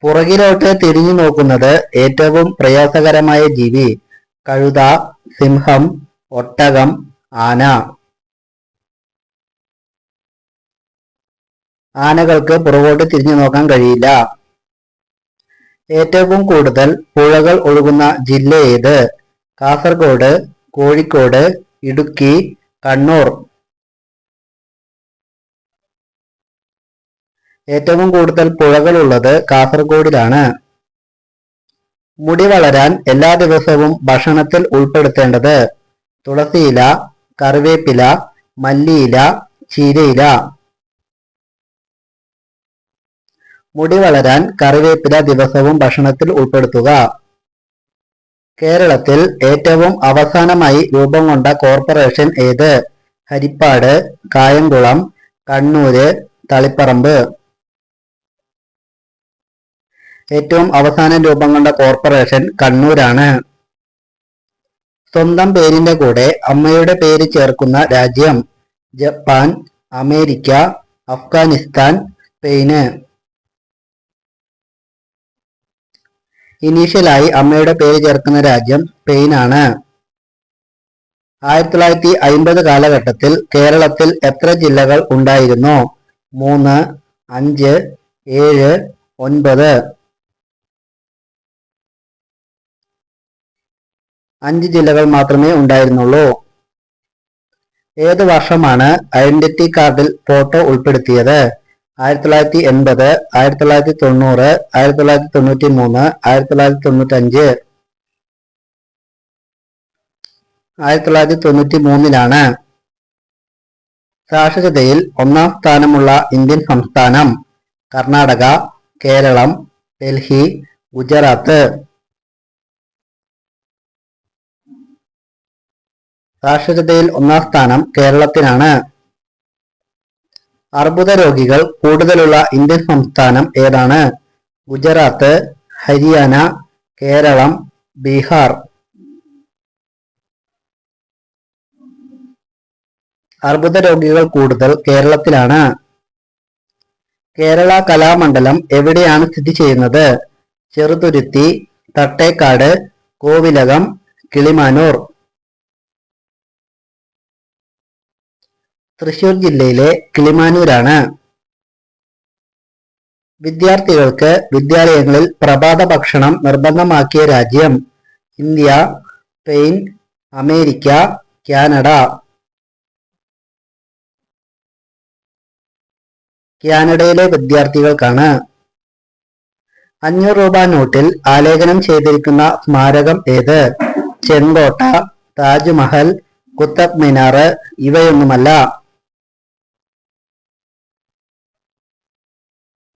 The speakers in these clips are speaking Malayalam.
പുറകിലോട്ട് തിരിഞ്ഞു നോക്കുന്നത് ഏറ്റവും പ്രയാസകരമായ ജീവി. കഴുത, സിംഹം, ഒട്ടകം, ആന. ആനകൾക്ക് പുറകോട്ട് തിരിഞ്ഞു നോക്കാൻ കഴിയില്ല. ഏറ്റവും കൂടുതൽ പുഴകൾ ഒഴുകുന്ന ജില്ല ഏത്? കാസർഗോഡ്, കോഴിക്കോട്, ഇടുക്കി, കണ്ണൂർ. ഏറ്റവും കൂടുതൽ പുഴകൾ ഉള്ളത് കാസർഗോഡിലാണ്. മുടി വളരാൻ എല്ലാ ദിവസവും ഭക്ഷണത്തിൽ ഉൾപ്പെടുത്തേണ്ടത്? തുളസിയില, കറിവേപ്പില, മല്ലിയില, ചീരയില. മുടി വളരാൻ കറിവേപ്പില ദിവസവും ഭക്ഷണത്തിൽ ഉൾപ്പെടുത്തുക. കേരളത്തിൽ ഏറ്റവും അവസാനമായി രൂപം കൊണ്ട കോർപ്പറേഷൻ ഏത്? ഹരിപ്പാട്, കായംകുളം, കണ്ണൂര്, തളിപ്പറമ്പ്. ഏറ്റവും അവസാനം രൂപം കൊണ്ട കോർപ്പറേഷൻ കണ്ണൂരാണ്. സ്വന്തം പേരിന്റെ കൂടെ അമ്മയുടെ പേര് ചേർക്കുന്ന രാജ്യം? Japan, America, Afghanistan, Spain. ഇനീഷ്യലായി അമ്മയുടെ പേര് ചേർക്കുന്ന രാജ്യം സ്പെയിനാണ്. 1950 കാലഘട്ടത്തിൽ കേരളത്തിൽ എത്ര ജില്ലകൾ ഉണ്ടായിരുന്നു? 3, 5, 7, 9. 5 ജില്ലകൾ മാത്രമേ ഉണ്ടായിരുന്നുള്ളൂ. ഏത് വർഷമാണ് ഐഡന്റിറ്റി കാർഡിൽ ഫോട്ടോ ഉൾപ്പെടുത്തിയത്? 1980, 1990, 1993, 1995. 1993-ലാണ്. സാക്ഷരതയിൽ 1-ാം സ്ഥാനമുള്ള ഇന്ത്യൻ സംസ്ഥാനം? കർണാടക, കേരളം, ഡൽഹി, ഗുജറാത്ത്. സാക്ഷരതയിൽ 1-ാം സ്ഥാനം കേരളത്തിനാണ്. അർബുദ രോഗികൾ കൂടുതലുള്ള ഇന്ത്യൻ സംസ്ഥാനം ഏതാണ്? ഗുജറാത്ത്, ഹരിയാന, കേരളം, ബീഹാർ. അർബുദ രോഗികൾ കൂടുതൽ കേരളത്തിലാണ്. കേരള കലാമണ്ഡലം എവിടെയാണ് സ്ഥിതി ചെയ്യുന്നത്? ചെറുതുരുത്തി, തട്ടേക്കാട്, കോവിലകം, കിളിമാനൂർ. തൃശൂർ ജില്ലയിലെ കിളിമാനൂരാണ്. വിദ്യാർത്ഥികൾക്ക് വിദ്യാലയങ്ങളിൽ പ്രഭാത ഭക്ഷണം നിർബന്ധമാക്കിയ രാജ്യം? India, Spain, America, Canada. കാനഡയിലെ വിദ്യാർത്ഥികൾക്കാണ്. 500 രൂപ നോട്ടിൽ ആലേഖനം ചെയ്തിരിക്കുന്ന സ്മാരകം ഏത്? ചെങ്കോട്ട, താജ്മഹൽ, കുത്തബ് മിനാർ. ഇവയൊന്നുമല്ല.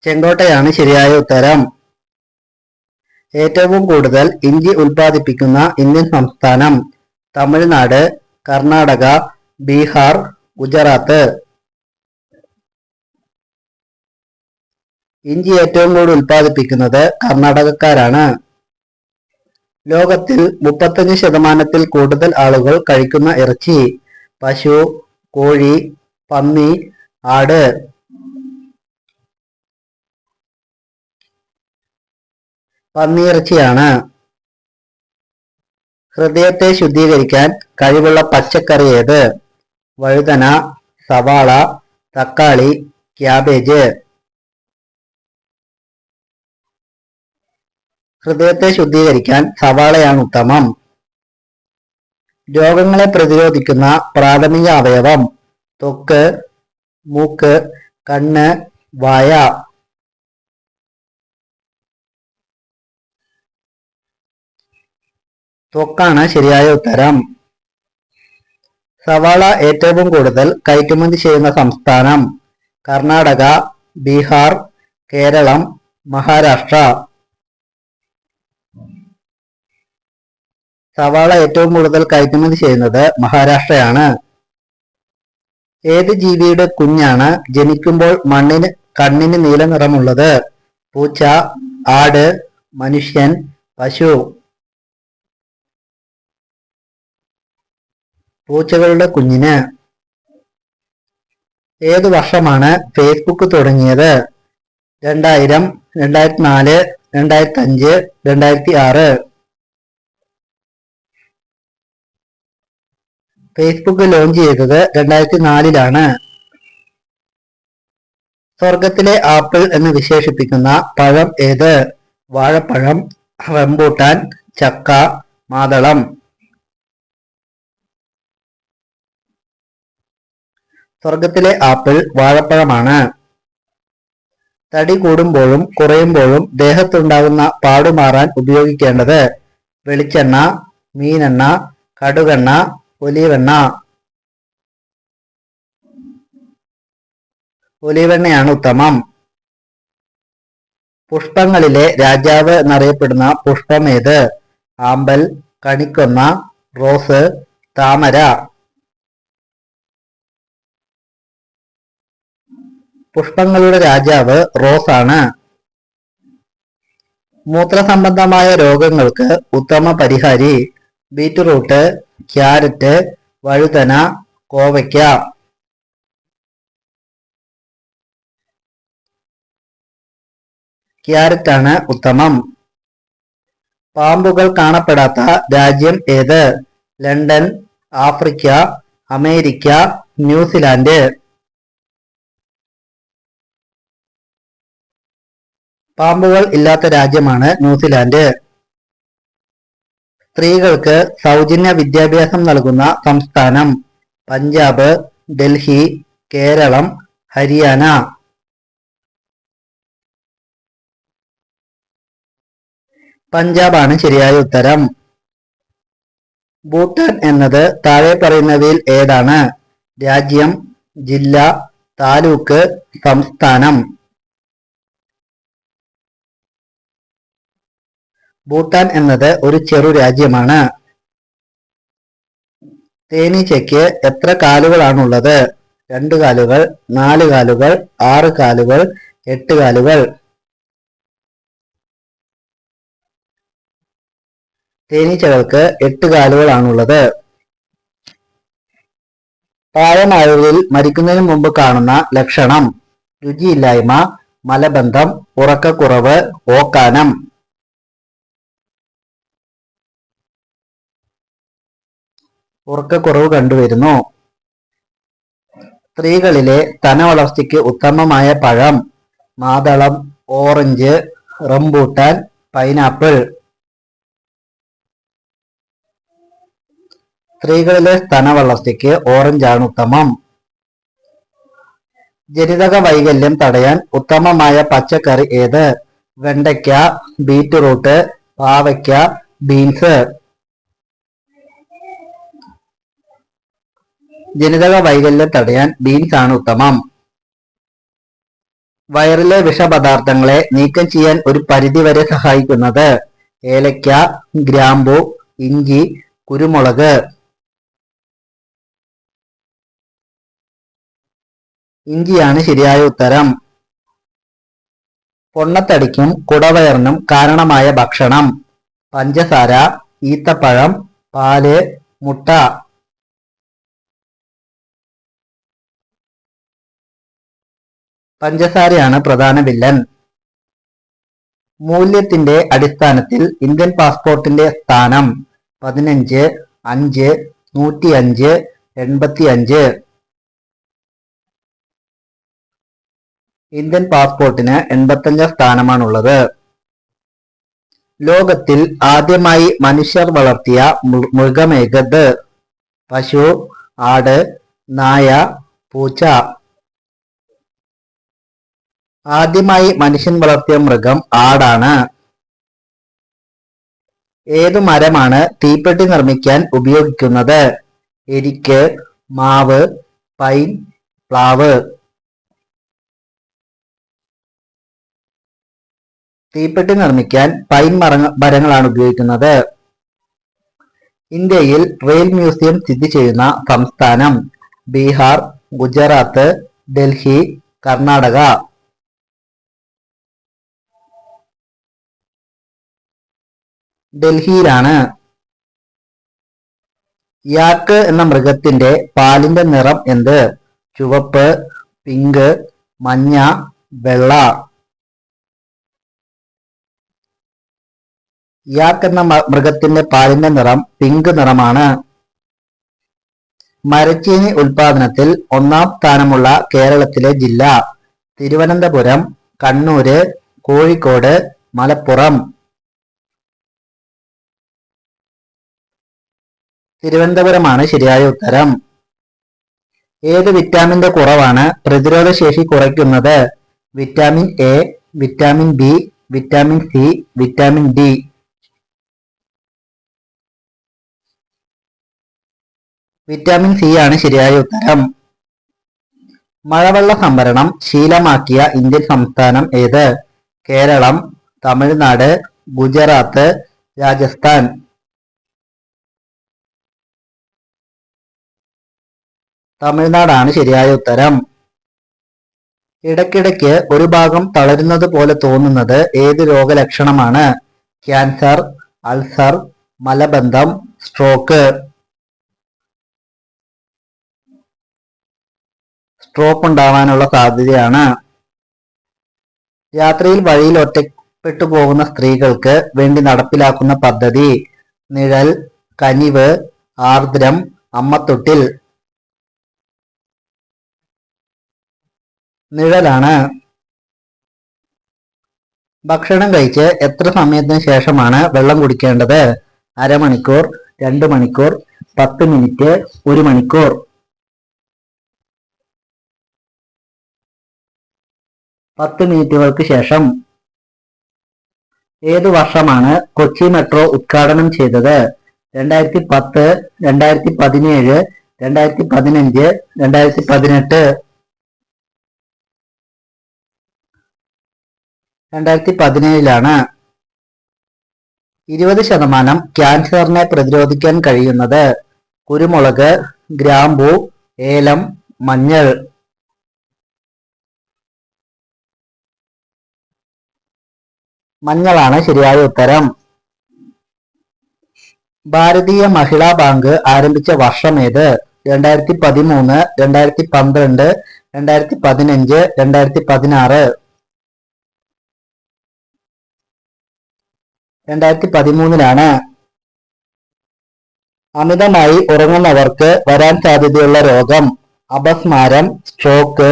ചെങ്കോട്ടയാണ് ശരിയായ ഉത്തരം. ഏറ്റവും കൂടുതൽ ഇഞ്ചി ഉൽപ്പാദിപ്പിക്കുന്ന ഇന്ത്യൻ സംസ്ഥാനം? തമിഴ്നാട്, കർണാടക, ബീഹാർ, ഗുജറാത്ത്. ഇഞ്ചി ഏറ്റവും കൂടുതൽ ഉൽപ്പാദിപ്പിക്കുന്നത് കർണാടകക്കാരാണ്. ലോകത്തിൽ 35% കൂടുതൽ ആളുകൾ കഴിക്കുന്ന ഇറച്ചി? പശു, കോഴി, പന്നി, ആട്. പന്നിയിറച്ചിയാണ്. ഹൃദയത്തെ ശുദ്ധീകരിക്കാൻ കഴിവുള്ള പച്ചക്കറി ഏത്? വഴുതന, സവാള, തക്കാളി, ക്യാബേജ്. ഹൃദയത്തെ ശുദ്ധീകരിക്കാൻ സവാളയാണ് ഉത്തമം. രോഗങ്ങളെ പ്രതിരോധിക്കുന്ന പ്രാഥമിക അവയവം? ത്വക്ക്, മൂക്ക്, കണ്ണ്, വായ. ത്വക്കാണ് ശരിയായ ഉത്തരം. സവാള ഏറ്റവും കൂടുതൽ കയറ്റുമതി ചെയ്യുന്ന സംസ്ഥാനം? കർണാടക, ബീഹാർ, കേരളം, മഹാരാഷ്ട്ര. സവാള ഏറ്റവും കൂടുതൽ കയറ്റുമതി ചെയ്യുന്നത് മഹാരാഷ്ട്രയാണ്. ഏത് ജീവിയുടെ കുഞ്ഞാണ് ജനിക്കുമ്പോൾ കണ്ണിന് നീല നിറമുള്ളത്? പൂച്ച, ആട്, മനുഷ്യൻ, പശു. പൂച്ചകളുടെ കുഞ്ഞിന്. ഏതു വർഷമാണ് ഫേസ്ബുക്ക് തുടങ്ങിയത്? 2000, 2004, 2005, 2006. ഫേസ്ബുക്ക് ലോഞ്ച് ചെയ്തത് 2004 സ്വർഗത്തിലെ ആപ്പിൾ എന്ന് വിശേഷിപ്പിക്കുന്ന പഴം ഏത്? വാഴപ്പഴം, റംബൂട്ടാൻ, ചക്ക, മാതളം. സ്വർഗത്തിലെ ആപ്പിൾ വാഴപ്പഴമാണ്. തടി കൂടുമ്പോഴും കുറയുമ്പോഴും ദേഹത്തുണ്ടാകുന്ന പാടുമാറാൻ ഉപയോഗിക്കേണ്ടത്? വെളിച്ചെണ്ണ, മീനെണ്ണ, കടുകെണ്ണ, ഒലീവെണ്ണ. ഒലീവെണ്ണയാണ് ഉത്തമം. പുഷ്പങ്ങളിലെ രാജാവ് എന്നറിയപ്പെടുന്ന പുഷ്പം ഏത്? ആമ്പൽ, കണിക്കൊന്ന, റോസ്, താമര. പുഷ്പങ്ങളുടെ രാജാവ് റോസ് ആണ്. മൂത്രസംബന്ധമായ രോഗങ്ങൾക്ക് ഉത്തമ പരിഹാരി? ബീറ്റ്റൂട്ട്, ക്യാരറ്റ്, വഴുതന, കോവയ്ക്ക. ക്യാരറ്റ് ആണ് ഉത്തമം. പാമ്പുകൾ കാണപ്പെടാത്ത രാജ്യം ഏത്? London, Africa, America, New Zealand. പാമ്പുകൾ ഇല്ലാത്ത രാജ്യമാണ് ന്യൂസിലാൻഡ്. സ്ത്രീകൾക്ക് സൗജന്യ വിദ്യാഭ്യാസം നൽകുന്ന സംസ്ഥാനം? പഞ്ചാബ്, ഡൽഹി, കേരളം, ഹരിയാന. പഞ്ചാബാണ് ശരിയായ ഉത്തരം. ഭൂട്ടാൻ എന്നത് താഴെ പറയുന്നവയിൽ ഏതാണ്? രാജ്യം, ജില്ല, താലൂക്ക്, സംസ്ഥാനം. ഭൂട്ടാൻ എന്നത് ഒരു ചെറു രാജ്യമാണ്. തേനീച്ചയ്ക്ക് എത്ര കാലുകളാണുള്ളത്? 2 കാലുകൾ, 4 കാലുകൾ, 6 കാലുകൾ, 8 കാലുകൾ. തേനീച്ചകൾക്ക് 8 കാലുകളാണുള്ളത്. പ്രായമായവരിൽ മരിക്കുന്നതിന് മുമ്പ് കാണുന്ന ലക്ഷണം? രുചിയില്ലായ്മ, മലബന്ധം, ഉറക്കക്കുറവ്, ഓക്കാനം. ഉറക്കക്കുറവ് കണ്ടുവരുന്നു. സ്ത്രീകളിലെ സ്തനവളർച്ചയ്ക്ക് ഉത്തമമായ പഴം? മാതളം, ഓറഞ്ച്, റംബൂട്ടാൻ, പൈനാപ്പിൾ. സ്ത്രീകളിലെ സ്തനവളർച്ചയ്ക്ക് ഓറഞ്ചാണ് ഉത്തമം. ജനിതക വൈകല്യം തടയാൻ ഉത്തമമായ പച്ചക്കറി ഏത്? വെണ്ടയ്ക്ക, ബീറ്റ്റൂട്ട്, പാവയ്ക്ക, ബീൻസ്. ജനിതക വൈകല്യം തടയാൻ ബീൻസ് ആണ് ഉത്തമം. വയറിലെ വിഷപദാർത്ഥങ്ങളെ നീക്കം ചെയ്യാൻ ഒരു പരിധിവരെ സഹായിക്കുന്നത്? ഏലക്ക, ഗ്രാമ്പു, ഇഞ്ചി, കുരുമുളക്. ഇഞ്ചിയാണ് ശരിയായ ഉത്തരം. പൊണ്ണത്തടിക്കും കുടവയറിനും കാരണമായ ഭക്ഷണം? പഞ്ചസാര, ഈത്തപ്പഴം, പാല്, മുട്ട. പഞ്ചസാരയാണ് പ്രധാന വില്ലൻ. മൂല്യത്തിന്റെ അടിസ്ഥാനത്തിൽ ഇന്ത്യൻ പാസ്പോർട്ടിന്റെ സ്ഥാനം? 15, 5, 105, 85. ഇന്ത്യൻ പാസ്പോർട്ടിന് 85 സ്ഥാനമാണുള്ളത്. ലോകത്തിൽ ആദ്യമായി മനുഷ്യർ വളർത്തിയ മൃഗമേത്? പശു, ആട്, നായ, പൂച്ച. ആദ്യമായി മനുഷ്യൻ വളർത്തിയ മൃഗം ആടാണ്. ഏതു മരമാണ് തീപ്പെട്ടി നിർമ്മിക്കാൻ ഉപയോഗിക്കുന്നത്? എരിക്ക്, മാവ്, പൈൻ, പ്ലാവ്. തീപ്പെട്ടി നിർമ്മിക്കാൻ പൈൻ മരങ്ങളാണ് ഉപയോഗിക്കുന്നത്. ഇന്ത്യയിൽ റെയിൽ മ്യൂസിയം സ്ഥിതി ചെയ്യുന്ന സംസ്ഥാനം? ബീഹാർ, ഗുജറാത്ത്, ഡൽഹി, കർണാടക. ഡൽഹിയിലാണ്. യാക്ക് എന്ന മൃഗത്തിന്റെ പാലിന്റെ നിറം എന്ത്? ചുവപ്പ്, പിങ്ക്, മഞ്ഞ, വെള്ള. യാക്ക് എന്ന മൃഗത്തിന്റെ പാലിന്റെ നിറം പിങ്ക് നിറമാണ്. മരച്ചീനി ഉൽപാദനത്തിൽ ഒന്നാം സ്ഥാനമുള്ള കേരളത്തിലെ ജില്ല: തിരുവനന്തപുരം, കണ്ണൂര്, കോഴിക്കോട്, മലപ്പുറം. തിരുവനന്തപുരമാണ് ശരിയായ ഉത്തരം. ഏത് വിറ്റാമിന്റെ കുറവാണ് പ്രതിരോധശേഷി കുറയ്ക്കുന്നത്? Vitamin A, vitamin B, vitamin C, vitamin D. Vitamin C ആണ് ശരിയായ ഉത്തരം. മഴവെള്ള സംഭരണം ശീലമാക്കിയ ഇന്ത്യൻ സംസ്ഥാനം ഏത്? കേരളം, തമിഴ്നാട്, ഗുജറാത്ത്, രാജസ്ഥാൻ. തമിഴ്നാടാണ് ശരിയായ ഉത്തരം. ഇടയ്ക്കിടയ്ക്ക് ഒരു ഭാഗം തളരുന്നത് പോലെ തോന്നുന്നത് ഏത് രോഗലക്ഷണമാണ്? ക്യാൻസർ, അൾസർ, മലബന്ധം, സ്ട്രോക്ക്. സ്ട്രോക്ക് ഉണ്ടാവാനുള്ള സാധ്യതയാണ്. രാത്രിയിൽ വഴിയിൽ ഒറ്റപ്പെട്ടു പോകുന്ന സ്ത്രീകൾക്ക് വേണ്ടി നടപ്പിലാക്കുന്ന പദ്ധതി: നിഴൽ, കനിവ്, ആർദ്രം, അമ്മത്തൊട്ടിൽ. നിഴലാണ്. ഭക്ഷണം കഴിച്ച് എത്ര സമയത്തിന് ശേഷമാണ് വെള്ളം കുടിക്കേണ്ടത്? അരമണിക്കൂർ, 2 മണിക്കൂർ, 10 മിനിറ്റ്, 1 മണിക്കൂർ. 10 മിനിറ്റുകൾക്ക് ശേഷം. ഏതു വർഷമാണ് കൊച്ചി മെട്രോ ഉദ്ഘാടനം ചെയ്തത്? 2010, 2017, 2015, 2018. 2017 20% ക്യാൻസറിനെ പ്രതിരോധിക്കാൻ കഴിയുന്നത്: കുരുമുളക്, ഗ്രാമ്പൂ, ഏലം, മഞ്ഞൾ. മഞ്ഞളാണ് ശരിയായ ഉത്തരം. ഭാരതീയ മഹിളാ ബാങ്ക് ആരംഭിച്ച വർഷം ഏത്? 2013, 2012, 2015, 2016. 2013. അമിതമായി ഉറങ്ങുന്നവർക്ക് വരാൻ സാധ്യതയുള്ള രോഗം: അപസ്മാരം, സ്ട്രോക്ക്,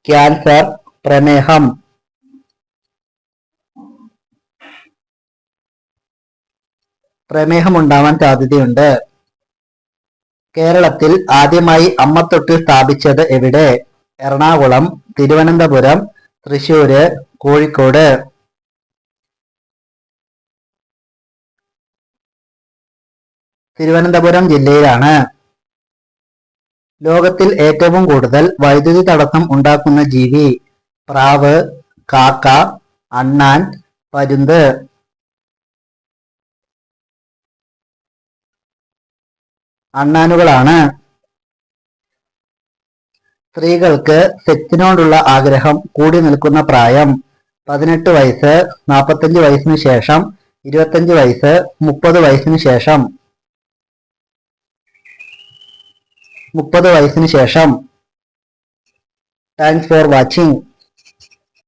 ക്യാൻസർ, പ്രമേഹം. പ്രമേഹം ഉണ്ടാവാൻ സാധ്യതയുണ്ട്. കേരളത്തിൽ ആദ്യമായി അമ്മത്തൊട്ടിൽ സ്ഥാപിച്ചത് എവിടെ? എറണാകുളം, തിരുവനന്തപുരം, തൃശ്ശൂര്, കോഴിക്കോട്. തിരുവനന്തപുരം ജില്ലയിലാണ്. ലോകത്തിൽ ഏറ്റവും കൂടുതൽ വൈദ്യുതി തടസ്സം ഉണ്ടാക്കുന്ന ജീവി: പ്രാവ്, കാക്ക, അണ്ണാൻ, പരുന്ത്. അണ്ണാനുകളാണ്. സ്ത്രീകൾക്ക് സെക്സിനോടുള്ള ആഗ്രഹം കൂടി നിൽക്കുന്ന പ്രായം: 18 വയസ്സ്, 45 വയസ്സിന് ശേഷം, 25 വയസ്സ്, 30 വയസ്സിന് ശേഷം. 30 വയസ്സിന് ശേഷം. Thanks for watching.